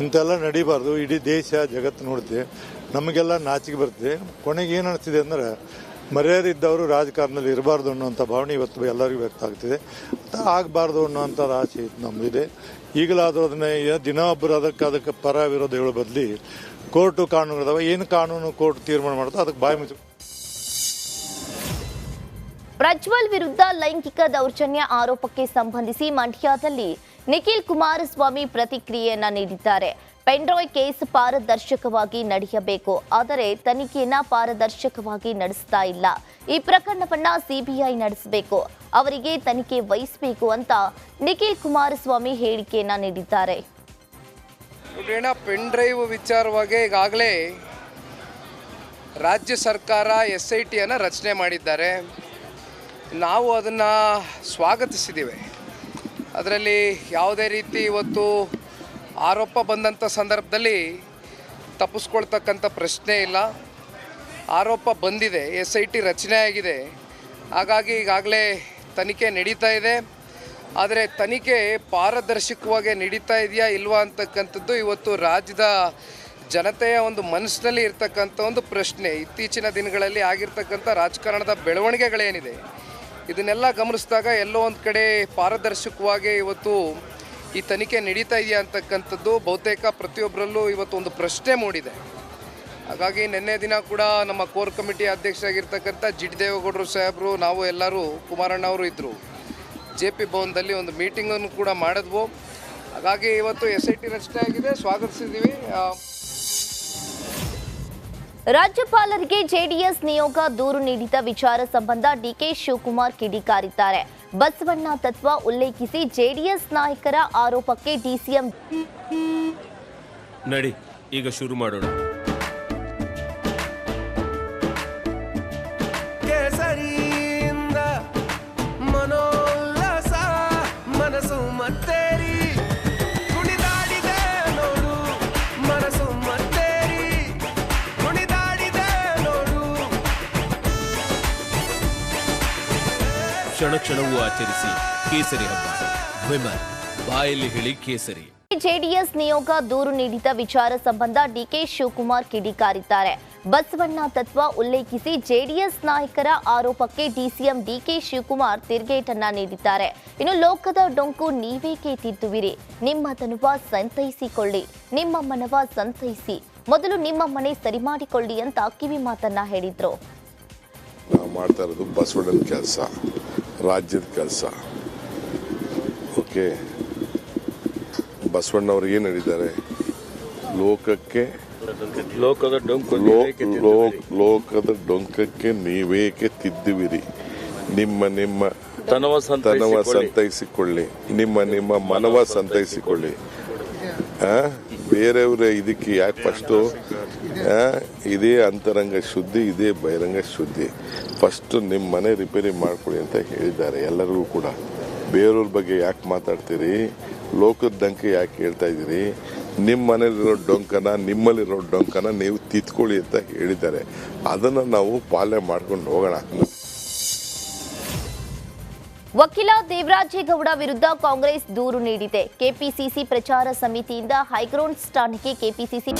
ಇಂತೆಲ್ಲ ನಡೀಬಾರ್ದು. ಇಡೀ ದೇಶ ಜಗತ್ತು ನೋಡ್ತೀವಿ, ನಮಗೆಲ್ಲ ನಾಚಿಕೆ ಬರ್ತದೆ. ಕೊನೆಗೆ ಏನು ಅನಿಸ್ತಿದೆ ಅಂದರೆ ಮರ್ಯಾದಿದ್ದವರು ರಾಜಕಾರಣದಲ್ಲಿ ಇರಬಾರ್ದು ಅನ್ನುವಂಥ ಭಾವನೆ ಇವತ್ತು ಎಲ್ಲರಿಗೂ ವ್ಯಕ್ತ ಆಗ್ತಿದೆ. ಆಗಬಾರ್ದು ಅನ್ನೋಂಥ ಆಸೆ ನಮ್ಮದಿದೆ. ಈಗಲಾದರೂ ಅದನ್ನೇ ದಿನ ಒಬ್ಬರು ಅದಕ್ಕೆ ಪರ ವಿರೋಧ ಹೇಳೋ ಬದಲಿ ಕೋರ್ಟು ಕಾನೂನುಗಳಿದಾವೆ, ಏನು ಕಾನೂನು ಕೋರ್ಟ್ ತೀರ್ಮಾನ ಮಾಡುತ್ತೋ ಅದಕ್ಕೆ ಬಾಯಿ ಮುಚ್ಚಿ. ಪ್ರಜ್ವಲ್ ವಿರುದ್ಧ ಲೈಂಗಿಕ ದೌರ್ಜನ್ಯ ಆರೋಪಕ್ಕೆ ಸಂಬಂಧಿಸಿ ಮಂಡ್ಯದಲ್ಲಿ ನಿಖಿಲ್ ಕುಮಾರಸ್ವಾಮಿ ಪ್ರತಿಕ್ರಿಯೆಯನ್ನ ನೀಡಿದ್ದಾರೆ. ಪೆನ್ಡ್ರಾಯ್ ಕೇಸ್ ಪಾರದರ್ಶಕವಾಗಿ ನಡೆಯಬೇಕು, ಆದರೆ ತನಿಖೆಯನ್ನ ಪಾರದರ್ಶಕವಾಗಿ ನಡೆಸ್ತಾ ಇಲ್ಲ. ಈ ಪ್ರಕರಣವನ್ನ ಸಿಬಿಐ ನಡೆಸಬೇಕು, ಅವರಿಗೆ ತನಿಖೆ ವಹಿಸಬೇಕು ಅಂತ ನಿಖಿಲ್ ಕುಮಾರಸ್ವಾಮಿ ಹೇಳಿಕೆಯನ್ನ ನೀಡಿದ್ದಾರೆ. ಪೆನ್ ಡ್ರೈವ್ ವಿಚಾರವಾಗಿ ಈಗಾಗಲೇ ರಾಜ್ಯ ಸರ್ಕಾರ SITಯನ್ನು ರಚನೆ ಮಾಡಿದ್ದಾರೆ. ನಾವು ಅದನ್ನು ಸ್ವಾಗತಿಸಿದ್ದೀವಿ. ಅದರಲ್ಲಿ ಯಾವುದೇ ರೀತಿ ಇವತ್ತು ಆರೋಪ ಬಂದಂಥ ಸಂದರ್ಭದಲ್ಲಿ ತಪ್ಪಿಸ್ಕೊಳ್ತಕ್ಕಂಥ ಪ್ರಶ್ನೆ ಇಲ್ಲ. ಆರೋಪ ಬಂದಿದೆ, SIT ರಚನೆ ಆಗಿದೆ, ಹಾಗಾಗಿ ಈಗಾಗಲೇ ತನಿಖೆ ನಡೀತಾ ಇದೆ. ಆದರೆ ತನಿಖೆ ಪಾರದರ್ಶಕವಾಗಿ ನಡೀತಾ ಇದೆಯಾ ಇಲ್ವಾ ಅಂತಕ್ಕಂಥದ್ದು ಇವತ್ತು ರಾಜ್ಯದ ಜನತೆಯ ಒಂದು ಮನಸ್ಸಿನಲ್ಲಿ ಇರ್ತಕ್ಕಂಥ ಒಂದು ಪ್ರಶ್ನೆ. ಇತ್ತೀಚಿನ ದಿನಗಳಲ್ಲಿ ಆಗಿರ್ತಕ್ಕಂಥ ರಾಜಕಾರಣದ ಬೆಳವಣಿಗೆಗಳೇನಿದೆ ಇದನ್ನೆಲ್ಲ ಗಮನಿಸಿದಾಗ ಎಲ್ಲೋ ಒಂದು ಕಡೆ ಪಾರದರ್ಶಕವಾಗಿ ಇವತ್ತು ಈ ತನಿಖೆ ನಡೀತಾ ಇದೆಯಾ ಅಂತಕ್ಕಂಥದ್ದು ಬಹುತೇಕ ಪ್ರತಿಯೊಬ್ಬರಲ್ಲೂ ಇವತ್ತು ಒಂದು ಪ್ರಶ್ನೆ ಮೂಡಿದೆ. ಹಾಗಾಗಿ ನಿನ್ನೆ ದಿನ ಕೂಡ ನಮ್ಮ ಕೋರ್ ಕಮಿಟಿ ಅಧ್ಯಕ್ಷರಾಗಿರ್ತಕ್ಕಂಥ GD ದೇವೇಗೌಡರು ಸಾಹೇಬರು, ನಾವು ಎಲ್ಲರೂ, ಕುಮಾರಣ್ಣವರು ಇದ್ದರು, JP ಭವನದಲ್ಲಿ ಒಂದು ಮೀಟಿಂಗನ್ನು ಕೂಡ ಮಾಡಿದ್ವು. ಹಾಗಾಗಿ ಇವತ್ತು SIT ರಚನೆ ಆಗಿದೆ, ಸ್ವಾಗತಿಸಿದ್ದೀವಿ. ರಾಜ್ಯಪಾಲರಿಗೆ ಜೆಡಿಎಸ್ ನಿಯೋಗ ದೂರು ನೀಡಿದ ವಿಚಾರ ಸಂಬಂಧ DK ಶಿವಕುಮಾರ್ ಕಿಡಿಕಾರಿದ್ದಾರೆ. ಬಸವಣ್ಣ ತತ್ವ ಉಲ್ಲೇಖಿಸಿ ಜೆಡಿಎಸ್ ನಾಯಕರ ಆರೋಪಕ್ಕೆ DCM ನಡಿ ಈಗ ಶುರು ಮಾಡೋಣ. ಮನೋಲ್ಲಾಸ ಮನಸ್ಸು ಮತ್ತೇರಿ ಕುಣಿದಾಡಿದೆ ನೋಡು, ಮನಸ್ಸು ಮತ್ತೇರಿ ಕುಣಿದಾಡಿದೆ ನೋಡು. ಕ್ಷಣ ಕ್ಷಣವೂ ಆಚರಿಸಿ ಕೇಸರಿ ಹಬ್ಬ. ವಿಮಲ್ ಬಾಯಲ್ಲಿ ಹೇಳಿ ಕೇಸರಿ. ಜೆಡಿಎಸ್ ನಿಯೋಗ ದೂರು ನೀಡಿದ ವಿಚಾರ ಸಂಬಂಧ DK ಶಿವಕುಮಾರ್ ಕಿಡಿಕಾರಿದ್ದಾರೆ. ಬಸವಣ್ಣ ತತ್ವ ಉಲ್ಲೇಖಿಸಿ ಜೆಡಿಎಸ್ ನಾಯಕರ ಆರೋಪಕ್ಕೆ DCM DK ಶಿವಕುಮಾರ್ ತಿರುಗೇಟನ್ನ ನೀಡಿದ್ದಾರೆ. ಇನ್ನು ಲೋಕದ ಡೊಂಕು ನೀವೇಕೆ ತಿದ್ದುವಿರಿ, ನಿಮ್ಮ ತನುವ ಸಂತೈಸಿಕೊಳ್ಳಿ, ನಿಮ್ಮ ಮನವ ಸಂತೈಸಿ, ಮೊದಲು ನಿಮ್ಮ ಮನೆ ಸರಿ ಮಾಡಿಕೊಳ್ಳಿ ಅಂತ ಕಿವಿ ಮಾತನ್ನ ಹೇಳಿದ್ರು. ನಾವು ಮಾಡ್ತಾ ಇರೋದು ಬಸವಣ್ಣನ ಕೆಲಸ, ರಾಜ್ಯದ ಕೆಲಸ. ಓಕೆ, ಬಸವಣ್ಣವ್ರು ಏನು ಹೇಳಿದ್ದಾರೆ? ಲೋಕದ ಡೊಂಕಕ್ಕೆ ನೀವೇಕೆ ತಿದ್ದುವಿರಿ, ನಿಮ್ಮ ತನವ ಸಂತೈಸಿಕೊಳ್ಳಿ, ನಿಮ್ಮ ಮನವ ಸಂತೈಸಿಕೊಳ್ಳಿ. ಬೇರೆಯವರ ಇದಕ್ಕೆ ಯಾಕೆ ಫಸ್ಟು ಇದೇ ಅಂತರಂಗ ಶುದ್ಧಿ, ಇದೇ ಬಹಿರಂಗ ಶುದ್ಧಿ. ಫಸ್ಟ್ ನಿಮ್ಮ ಮನೆ ರಿಪೇರಿ ಮಾಡ್ಕೊಳ್ಳಿ ಅಂತ ಹೇಳಿದ್ದಾರೆ ಎಲ್ಲರಿಗೂ ಕೂಡ. ಬೇರೆಯವ್ರ ಬಗ್ಗೆ ಯಾಕೆ ಮಾತಾಡ್ತೀರಿ? ಲೋಕದ ಡಂಕ ಯಾಕೆ ಹೇಳ್ತಾ ಇದ್ದೀರಿ? ನಿಮ್ಮ ಮನೇಲಿರೋ ಡೊಂಕನ, ನಿಮ್ಮಲ್ಲಿರೋ ಡೊಂಕನ ನೀವು ತಿದ್ಕೊಳ್ಳಿ ಅಂತ ಹೇಳಿದ್ದಾರೆ. ಅದನ್ನು ನಾವು ಪಾಲನೆ ಮಾಡ್ಕೊಂಡು ಹೋಗೋಣ. ವಕೀಲ ದೇವರಾಜೇಗೌಡ ವಿರುದ್ಧ ಕಾಂಗ್ರೆಸ್ ದೂರು ನೀಡಿದೆ. ಕೆಪಿಸಿಸಿ ಪ್ರಚಾರ ಸಮಿತಿಯಿಂದ ಹೈಗ್ರೌಂಡ್ಸ್ ಠಾಣೆಗೆ ಕೆಪಿಸಿಸಿ